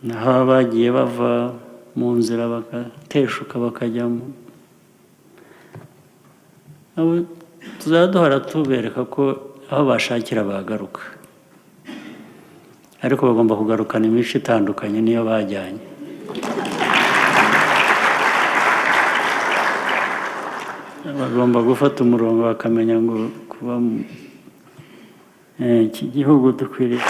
naho bagiye bava mu nzira bagateshuka bakajya tuzajya duhora tubereka ko aho bashakira bagaruka, ariko bagomba kugarukana imico itandukanye niyo bajyanye. Bagomba gufata umurongo bakamenya ngo kuba iki gihugu dukwiriye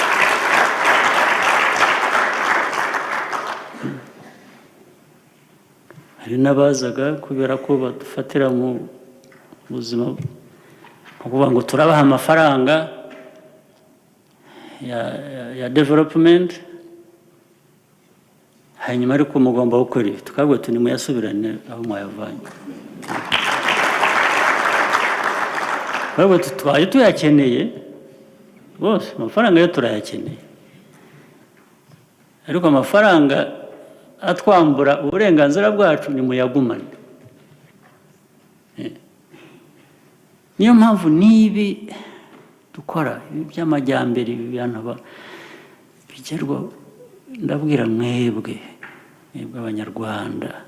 hari n'abazaga kubera ko badufatira mu buzima kuvuga ngo turabaha amafaranga ya development hanyuma ariko mugomba gukora ibi, tukabwira tuti nimuyasubirane aho mwayavanye. Twaje tuyakeneye bose, amafaranga yo turayakeneye, ariko amafaranga atwambura uburenganzira bwacu nimuyagumane. Niyo mpamvu n'ibi dukora ibi by'amajyambere, ibi bintu bigerwaho, ndabwira mwebwe abanyarwanda,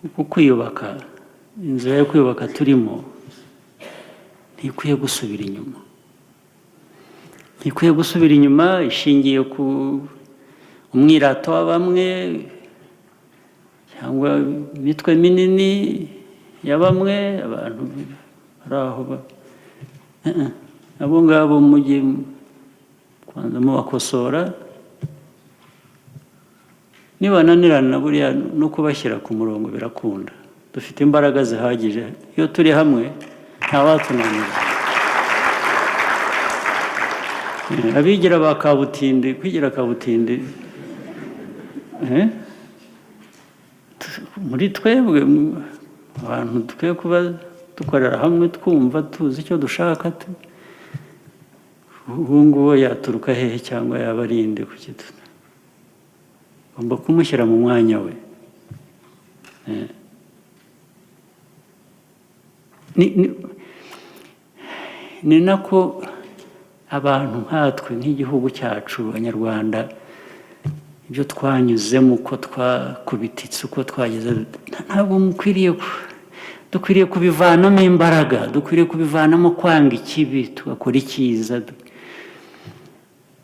uku kwiyubaka, inzira yo kwiyubaka turimo ntikwiye gusubira inyuma, ntikwiye gusubira inyuma. Ishingiye ku umwirato wa bamwe cyangwa imitwe minini ya bamwe, abantu bari aho abo ngabo mujye kwanza mubakosora, nibananirana buriya no kubashyira ku murongo birakunda. Dufite imbaraga zihagije, iyo turi hamwe ntawatunanira. Abigira ba kabutindi, kwigira kabutindi muri twebwe abantu dukwiye kuba dukorera hamwe, twumva tuzi icyo dushaka. Ubu ngubu yaturuka hehe cyangwa yaba arinde kuki ugomba kumushyira mu mwanya we. Ni nako abantu nkatwe nk'igihugu cyacu abanyarwanda, ibyo twanyuzemo, uko twakubititse, uko twageze, ntabwo dukwiriye kubivanamo imbaraga, dukwiriye kubivanamo kwanga ikibi tugakora icyiza.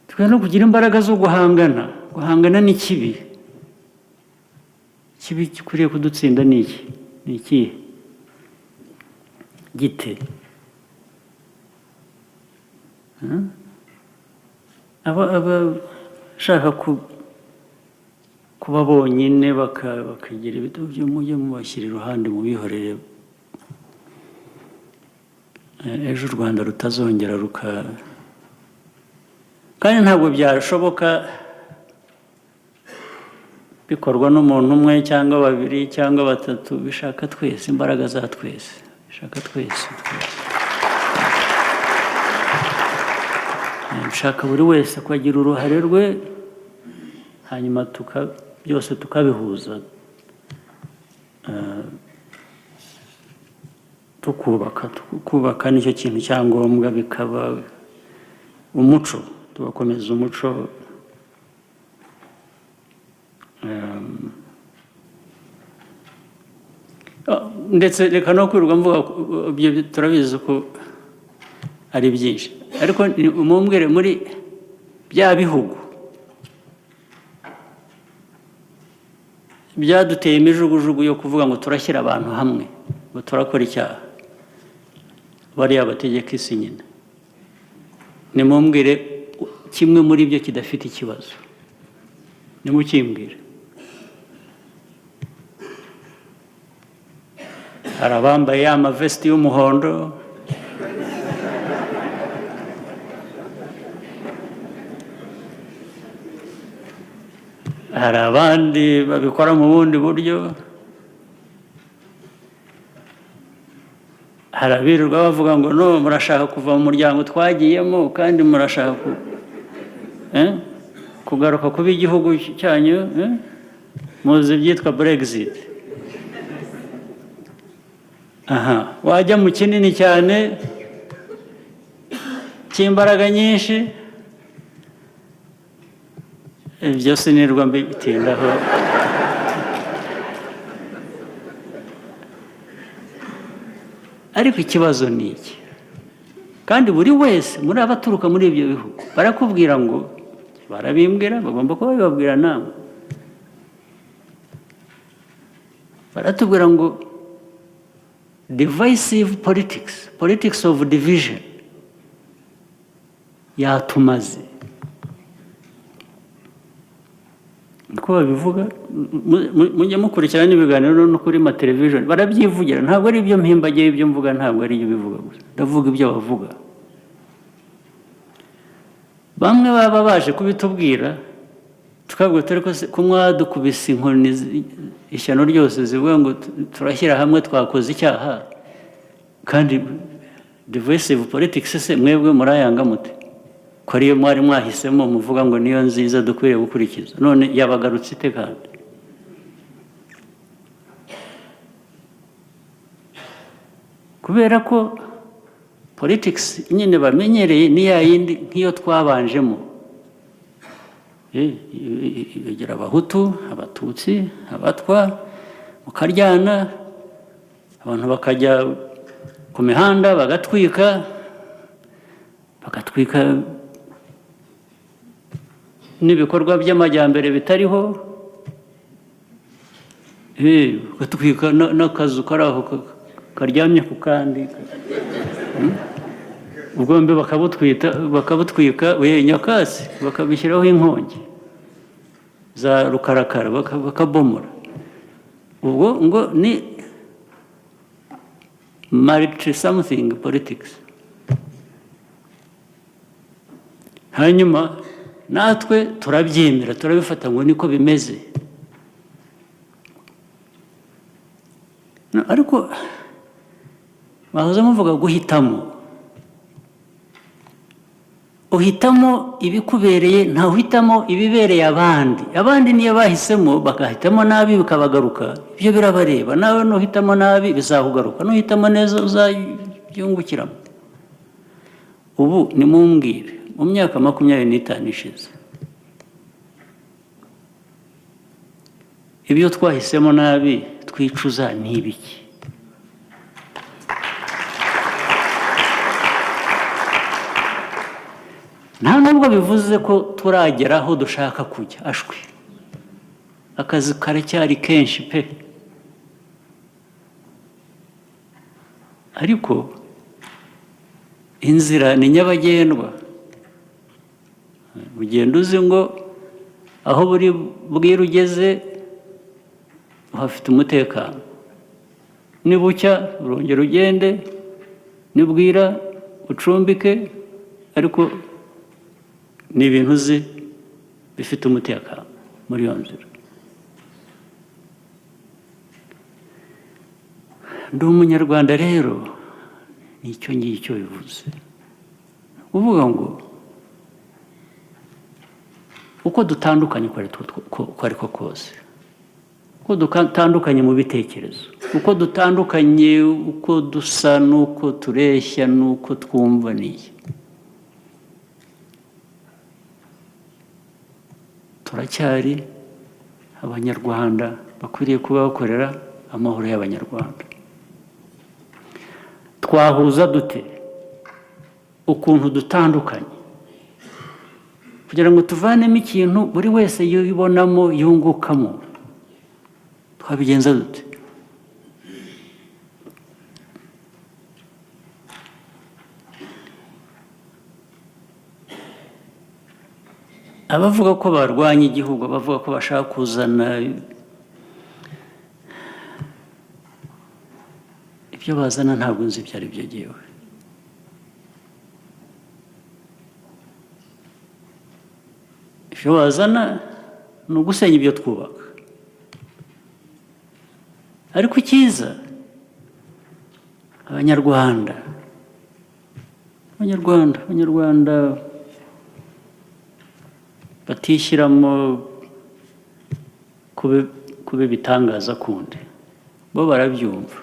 Tukwiye no kugira imbaraga zo guhangana n'ikibi. Ikibi gikwiriye kudutsinda ni iki? Ni ikihe? Gite? Abashaka kuba bonyine bakagira ibito byo mujye mubashyira iruhande, mubihorere. Ejo u Rwanda rutazongera kandi ntabwo byashoboka bikorwa n'umuntu umwe cyangwa babiri cyangwa batatu. Bishaka twese, imbaraga za twese, bishaka twese. Bishaka buri wese ko agira uruhare rwe, hanyuma byose tukabihuza, tukubaka nicyo kintu cyangombwa, bikaba umuco, tugakomeza umuco. Ndetse reka no kwirirwa mvuga ibyo, turabizi ko ari byinshi, ariko mumbwire muri bya bihugu byaduteye imijugujugu yo kuvuga ngo turashyira abantu hamwe ngo turakora icyaha, bariya bategeka isi nyine, nimumbwire kimwe muri byo kidafite ikibazo, nimukimbwire. Hari abambaye amavesiti y'umuhondo, hari abandi babikora mu bundi buryo, hari abirirwa bavuga ngo no murashaka kuva mu muryango twagiyemo kandi murashaka kugaruka kuba igihugu cyanyu, muzi ibyitwa Brexit. Wajya mu kinini cyane cy'imbaraga nyinshi, ibyo sinirwa mbitindaho. Ariko ikibazo ni iki, kandi buri wese muri abaturuka muri ibyo bihugu barakubwira ngo, barabimbwira, bagomba kuba babibabwira namwe, baratubwira ngo divisive politics, politics of division yatumaze. Niko babivuga, mujye mukurikirana n'ibiganiro no kuri mateleviziyo barabyivugira, ntabwo ari ibyo mpimbagiye, ibyo mvuga ntabwo ari ibyo bivuga gusa, ndavuga ibyo bavuga. Bamwe baba baje kubitubwira, tukabwira turi ko mwadukubise inkoni ishyano ryose zivuga ngo turashyira hamwe twakoze icyaha, kandi divisive politics se mwebwe murayanga mute? Ko ariyo mwari mwahisemo muvuga ngo niyo nziza dukwiriye gukurikiza, none yabagarutse ite? Kandi kubera ko politics nyine bamenyereye ni ya yindi nk'iyo twabanjemo, igira abahutu, abatutsi, abatwa, mukaryana, abantu bakajya ku mihanda bagatwika n'ibikorwa by'amajyambere bitariho, bagatwika n'akazu kari aho karyamye ku kandi, ubwombe bakabutwika nyakatsi, bakabishyiraho inkongi za rukarakara, bakabomora. Ubwo ngo ni multi something politics. Hanyuma natwe turabyemera, turabifata ngo niko bimeze. Ariko bahoze muvuga guhitamo, uhitamo ibikubereye, nta uhitamo ibibereye abandi. Abandi niyo bahisemo bakahitamo nabi bikabagaruka, ibyo birabareba. Nawe nuhitamo nabi bizakugaruka, nuhitamo neza uzabyungukiramo. Ubu nimumbwire, mu myaka 25 ishize, ibyo twahisemo nabi twicuza ni ibiki? Nta nubwo bivuze ko turagera aho dushaka kujya, ashwi akazi karacyari kenshi pe. Ariko inzira ni nyabagendwa. Ugenda uzi ngo aho bwira ugeze uhafite umutekano, nibucya urongera ugende, nibwira ucumbike, ariko ni ibintu uzi bifite umutekano muri iyo nzira. Ndi umunyarwanda rero, nicyo ngicyo bivuze. Uvuga ngo uko dutandukanye ko ariko kose, uko dutandukanye mu bitekerezo, uko dutandukanye, uko dusa, n'uko tureshya, n'uko twumva, n'iyi turacyari abanyarwanda bakwiriye kuba bakorera amahoro y'abanyarwanda. Twahuza dute ukuntu dutandukanye kugira ngo tuvanemo ikintu buri wese yibonamo yungukamo? Twabigenza dute? Abavuga ko barwanya igihugu, abavuga ko bashaka kuzana ibyo bazana, ntabwo nzi ibyo ari byo jyewe. Ibyo bazana ni ugusenya ibyo twubaka. Ariko icyiza, abanyarwanda batishyiramo kube bitangaza kundi, bo barabyumva.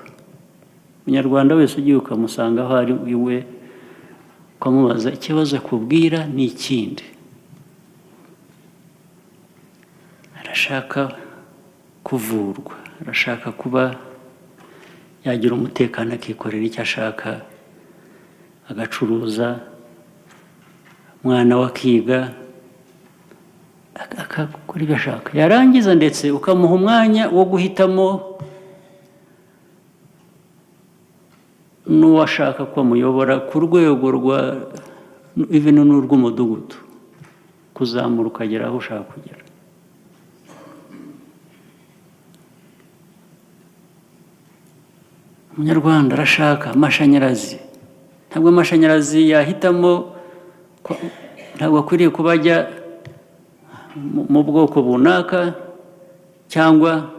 Umunyarwanda wese ugiye ukamusanga aho ari iwe, ukamubaza ikibazo akubwira ni ikindi, arashaka kuvurwa, arashaka kuba yagira umutekano akikorera icyo ashaka, agacuruza, umwana we akiga, akakora ibyo ashaka, yarangiza ndetse ukamuha umwanya wo guhitamo n'uwo ashaka ko amuyobora ku rwego rwa even n'urw'umudugudu, kuzamura ukagera aho ushaka kugera. Umunyarwanda arashaka amashanyarazi, ntabwo amashanyarazi yahitamo, ntabwo akwiriye kuba ajya mu bwoko runaka cyangwa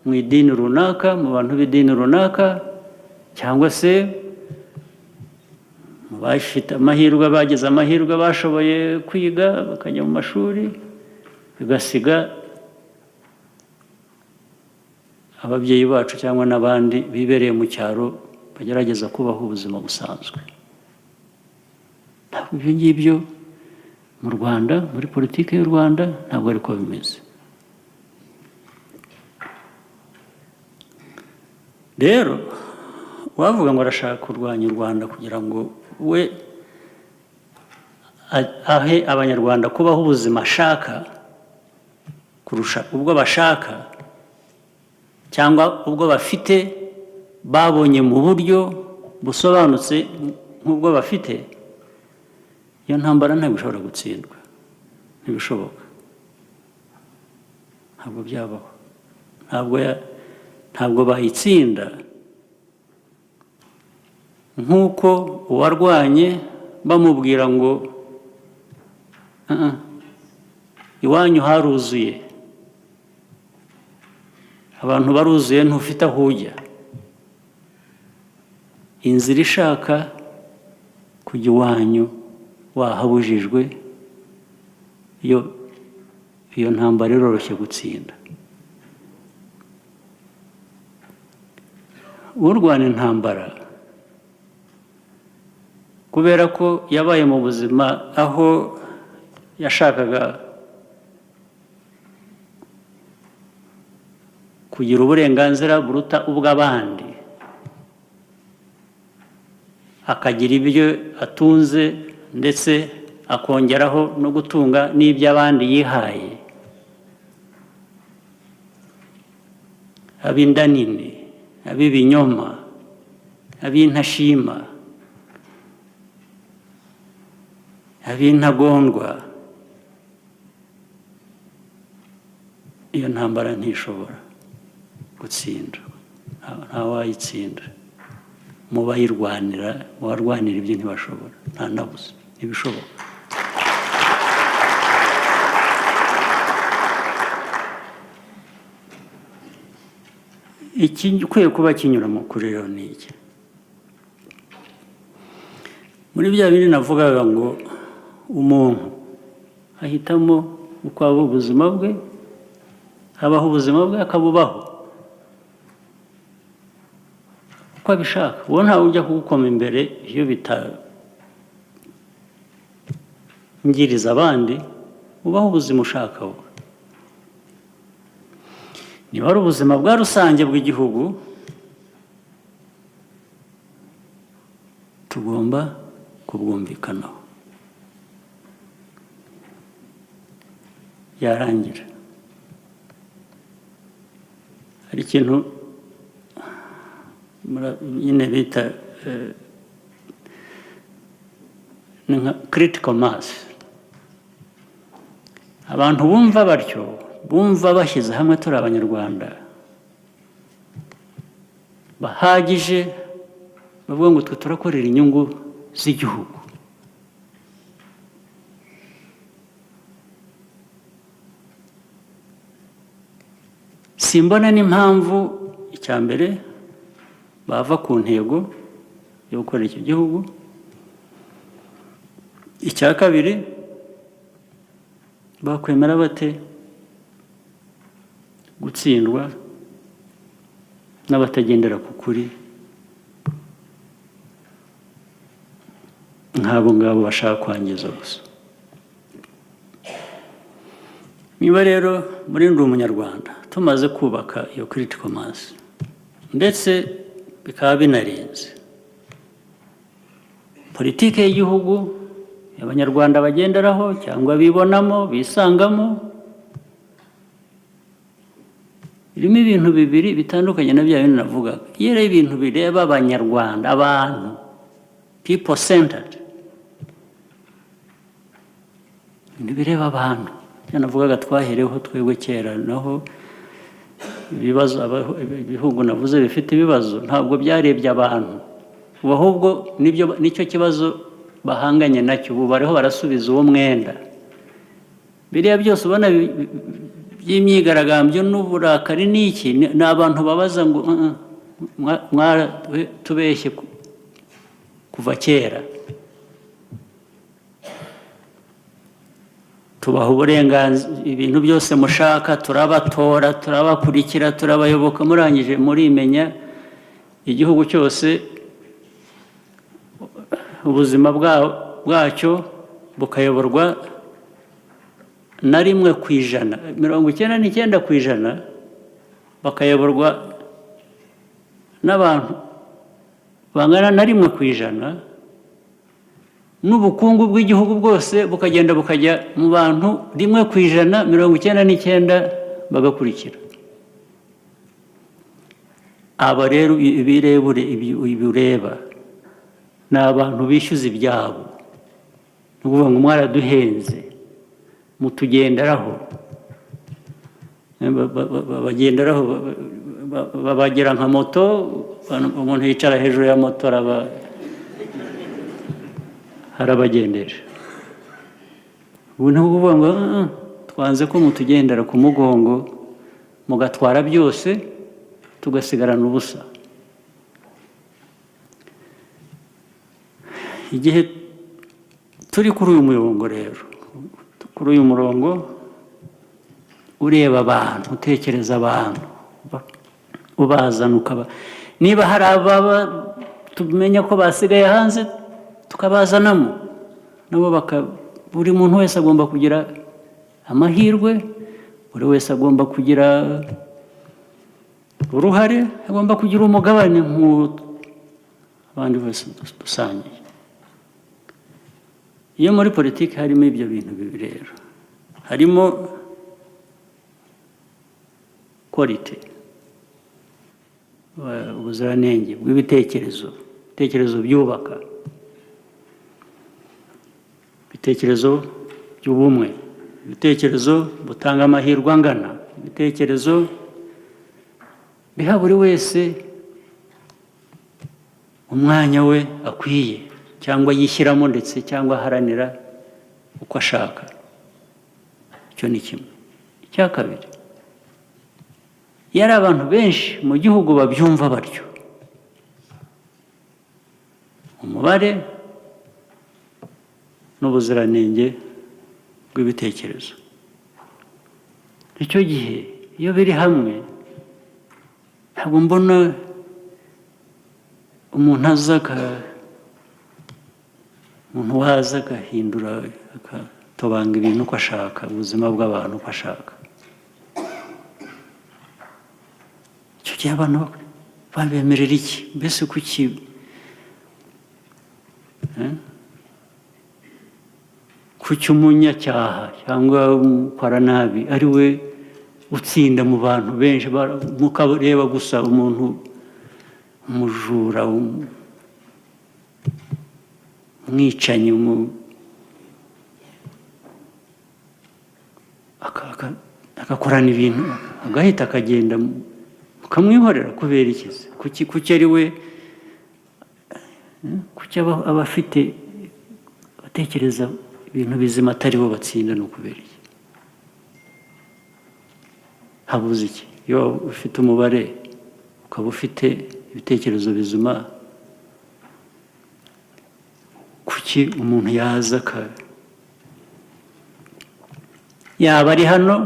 mu idini runaka, mu bantu b'idini runaka, cyangwa se mu bafite amahirwe, bagize amahirwe bashoboye kwiga bakajya mu mashuri, bigasiga ababyeyi bacu cyangwa n'abandi bibereye mu cyaro bagerageza kubaho ubuzima busanzwe. Ntabwo ibyo ngibyo mu Rwanda, muri politiki y'u Rwanda ntabwo ariko bimeze. Rero wavuga ngo arashaka kurwanya u Rwanda kugira ngo we ahe abanyarwanda kubaho ubuzima ashaka kurusha ubwo bashaka cyangwa ubwo bafite babonye mu buryo busobanutse nk'ubwo bafite, iyo ntambara ntabwo ishobora gutsindwa, ntibishoboka, ntabwo byabaho, ntabwo bayitsinda nk'uko uwarwanye bamubwira ngo iwanyu haruzuye, abantu baruzuye ntufite aho ujya, inzira ishaka kujya iwanyu wahabujijwe, iyo ntambara iroroshye gutsinda. Urwana intambara kubera ko yabaye mu buzima aho yashakaga kugira uburenganzira buruta ubw'abandi, akagira ibyo atunze ndetse akongeraho no gutunga n'iby'abandi yihaye, ab'inda nini, ab'ibinyoma, ab'intashima, ab'intagondwa, iyo ntambara ntishobora gutsinda, ntawayitsinda. Mu bayirwanira, mu barwanira ibyo ntibashobora, nta nabuze, ntibishoboka. Ikikwiye kuba kinyura mu kuri rero ni iki? Muri bya bindi navugaga ngo umuntu ahitamo uko aba ubuzima bwe, abaho ubuzima bwe akabubaho uko abishaka. Uwo ntawe ujya kugukoma imbere iyo bitangiriza abandi, ubaho ubuzima ushaka wowe. Niba ari ubuzima bwa rusange bw'igihugu, tugomba kubwumvikanaho. Yarangira hari ikintu nyine bita ni nka critical mass. Abantu bumva batyo, bumva bashyize hamwe turi abanyarwanda bahagije, bavuga ngo twe turakorera inyungu z'igihugu. Simbona n'impamvu icya mbere bava ku ntego yo gukorera icyo gihugu, icya kabiri bakwemera bate gutsindwa n'abatagendera ku kuri nk'abo ngabo bashaka kwangiza gusa. Niba rero muri ndi umunyarwanda tumaze kubaka iyo critical mass ndetse bikaba binarenze, politiki y'igihugu abanyarwanda bagenderaho cyangwa bibonamo bisangamo irimo ibintu bibiri bitandukanye na bya bintu navugaga. Iyo ari ibintu bireba abanyarwanda, abantu, people centered, ibintu bireba abantu, ibyo navugaga twahereho twebwe kera. Naho ibibazo ibihugu navuze bifite ibibazo ntabwo byarebye abantu, ahubwo nicyo kibazo bahanganye nacyo. Ubu bariho barasubiza uwo mwenda. Biriya byose ubona by'imyigaragambyo n'uburakari n'iki, ni abantu babaza ngo tubeshye kuva kera, tubaha uburenganzira, ibintu byose mushaka turabatora, turabakurikira, turabayoboka, murangije murimenya igihugu cyose ubuzima bwacyo bukayoborwa na 1%, 99% bakayoborwa n'abantu bangana na 1%, n'ubukungu bw'igihugu bwose bukagenda bukajya mu bantu 1%, 99% bagakurikira. Aba rero ibireba ni abantu bishyuza ibyabo, ni ukuvuga ngo mwaraduhenze mutugenderaho, bagenderaho, babagira nka moto, umuntu yicara hejuru ya moto harabagendesha. Ubu ni ukuvuga ngo twanze ko mutugendera ku mugongo mugatwara byose tugasigarana ubusa. Igihe turi kuri uyu murongo rero, kuri uyu murongo ureba abantu, utekereza abantu, ubazana niba hari ababa tumenya ko basigaye hanze tukabazanamo nabo, buri muntu wese agomba kugira amahirwe, buri wese agomba kugira uruhare, agomba kugira umugabane nk'abandi bose dusangiye. Iyo muri politiki harimo ibyo bintu bibiri rero, harimo quality, ubuziranenge bw'ibitekerezo, ibitekerezo byubaka, ibitekerezo by'ubumwe, ibitekerezo butanga amahirwe angana, ibitekerezo biha buri wese umwanya we akwiye cyangwa yishyiramo ndetse cyangwa aharanira uko ashaka. Icyo ni kimwe. Icya kabiri, iyo ari abantu benshi mu gihugu babyumva batyo, umubare n'ubuziranenge bw'ibitekerezo, icyo gihe iyo biri hamwe ntabwo mbona umuntu waza agahindura, agatobanga ibintu uko ashaka, ubuzima bw'abantu uko ashaka. Icyo gihe abantu babemerera iki? Mbese kuki umunyacyaha cyangwa umukora nabi ari we utsinda mu bantu benshi, mukareba gusa umuntu umujura, umwicanyi, agakorana ibintu agahita akagenda, mukamwihorera kubera iki? Kuki ari we, kuki aba afite atekereza ibintu bizima atari bo batsinda? ni ukubera iki? habuze iki? Iyo ufite umubare ukaba ufite ibitekerezo bizima, kuki umuntu yaza yaba ari hano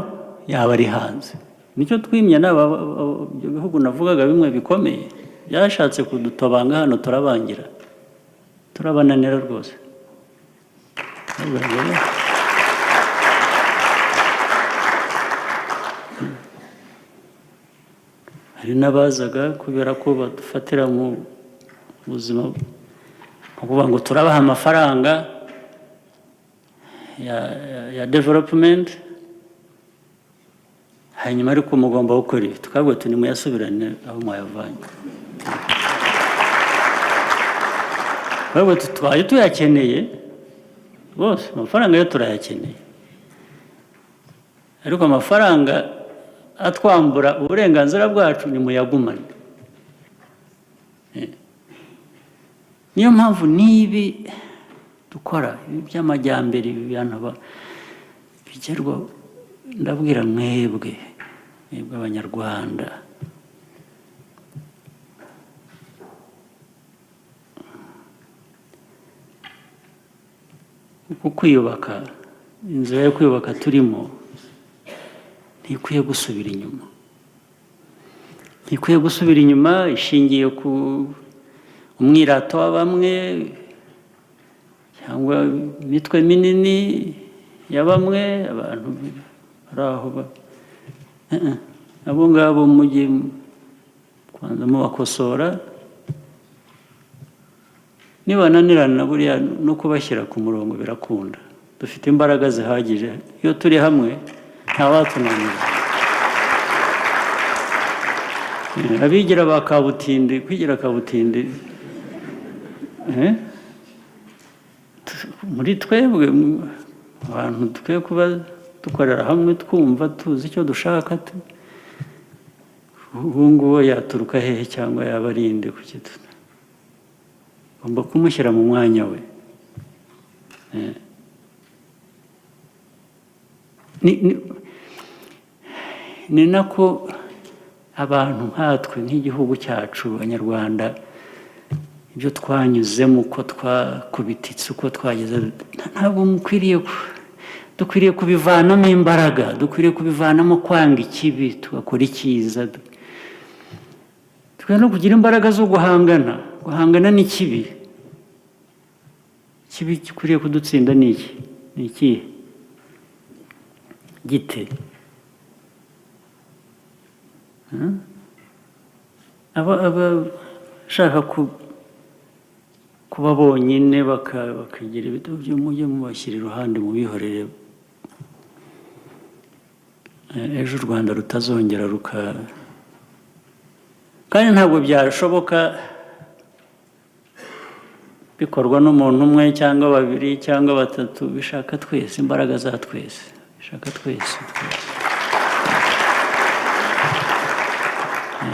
yaba ari hanze? Nicyo twimye ibyo bihugu navugaga bimwe bikomeye byashatse kudutobanga hano, turabangira, turabananira rwose. hari n'abazaga kubera ko badufatira mu buzima kuvuga ngo turabaha amafaranga ya development hanyuma ariko mugomba gukora ibi tukabwo nimuyasubirane aho mwayavanye ahubwo twaje tuyakeneye bose amafaranga yo turayakeneye ariko amafaranga atwambura uburenganzira bwacu nimuyagumane niyo mpamvu nibi dukora by'amajyambere bibantu bigerwa ndabwira mwebwe abanyarwanda uko kwiyubaka inzira yo kwiyubaka turimo ntikwiye gusubira inyuma ntikwiye gusubira inyuma ishingiye ku umwirato wa bamwe cyangwa imitwe minini ya bamwe abantu bari aho abo ngabo mujye kwanza mubakosora nibananirana buriya no kubashyira ku murongo birakunda dufite imbaraga zihagije iyo turi hamwe ntawatunanira abigira ba kabutindi kwigira kabutindi muri twebwe abantu dukwiye kuba dukorera hamwe twumva tuzi icyo dushaka ubu ngubu yaturuka hehe cyangwa yaba arinde kuki ugomba kumushyira mu mwanya we ni nako abantu nkatwe nk'igihugu cyacu abanyarwanda ibyo twanyuzemo uko twakubititse uko twageze ntabwo dukwiriye kubivanamo imbaraga dukwiriye kubivanamo kwanga ikibi tugakora icyiza tukwiye no kugira imbaraga zo guhangana n'ikibi ikibi gikwiriye kudutsinda ni ikihe gite abashaka kuba bonyine bakagira ibitabo byo mujye mubashyira iruhande mubihorere ejo u Rwanda rutazongera kandi ntabwo byashoboka bikorwa n'umuntu umwe cyangwa babiri cyangwa batatu bishaka twese imbaraga za twese bishaka twese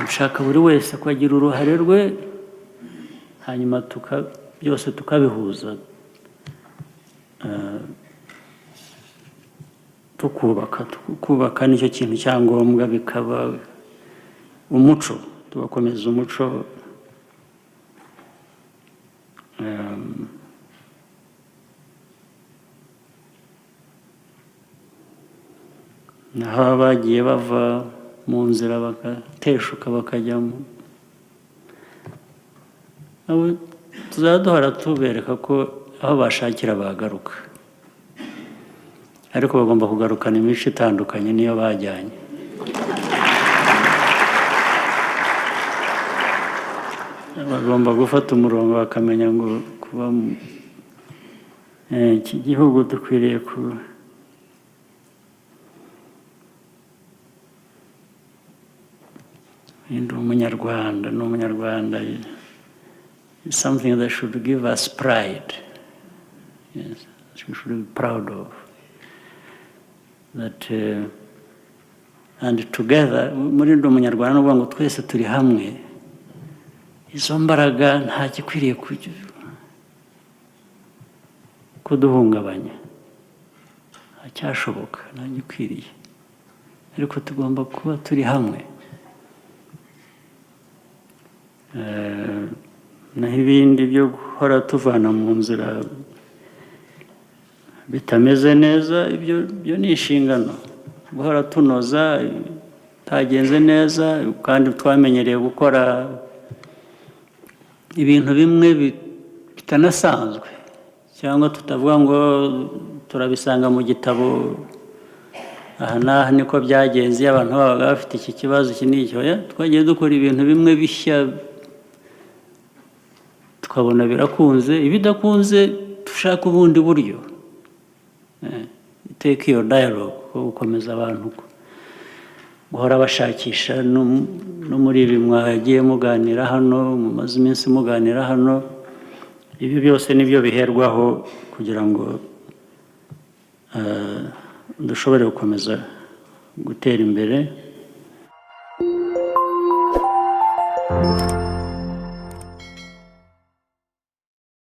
bishaka buri wese ko agira uruhare rwe hanyuma byose tukabihuza tukubaka nicyo kintu cyangombwa bikaba umuco tugakomeza umuco naho bagiye bava mu nzira bagateshuka bakajyamo tuzajya duhora tubereka ko aho bashakira bagaruka ariko bagomba kugarukana imico itandukanye niyo bajyanye bagomba gufata umurongo bakamenya ngo kuba iki gihugu dukwiriye ndi umunyarwanda n'umunyarwanda is something that should give us pride. Yes, we should be proud of that and together muri ndi umunyarwanda n'uvuga ngo twese turi hamwe izo mbaraga nta gikwiriye kuduhungabanya ntacyashoboka nta gikwiriye ariko tugomba kuba turi hamwe naho ibindi byo guhora tuvana mu nzira bitameze neza ibyo ni inshingano guhora tunoza tagenze neza kandi twamenyereye gukora ibintu bimwe bitanasanzwe cyangwa tutavuga ngo turabisanga mu gitabo aha n'aha niko byagenze iyo abantu babaga bafite iki kibazo iki n'icyo, twagiye dukora ibintu bimwe bishya tukabona birakunze, ibidakunze dushaka ubundi buryo, iteka iyo dialogue gukomeza abantu guhora bashakisha no muri ibi mwagiye muganira hano, mumaze iminsi muganira hano, ibi byose nibyo biherwaho kugira ngo dushobore gukomeza gutera imbere.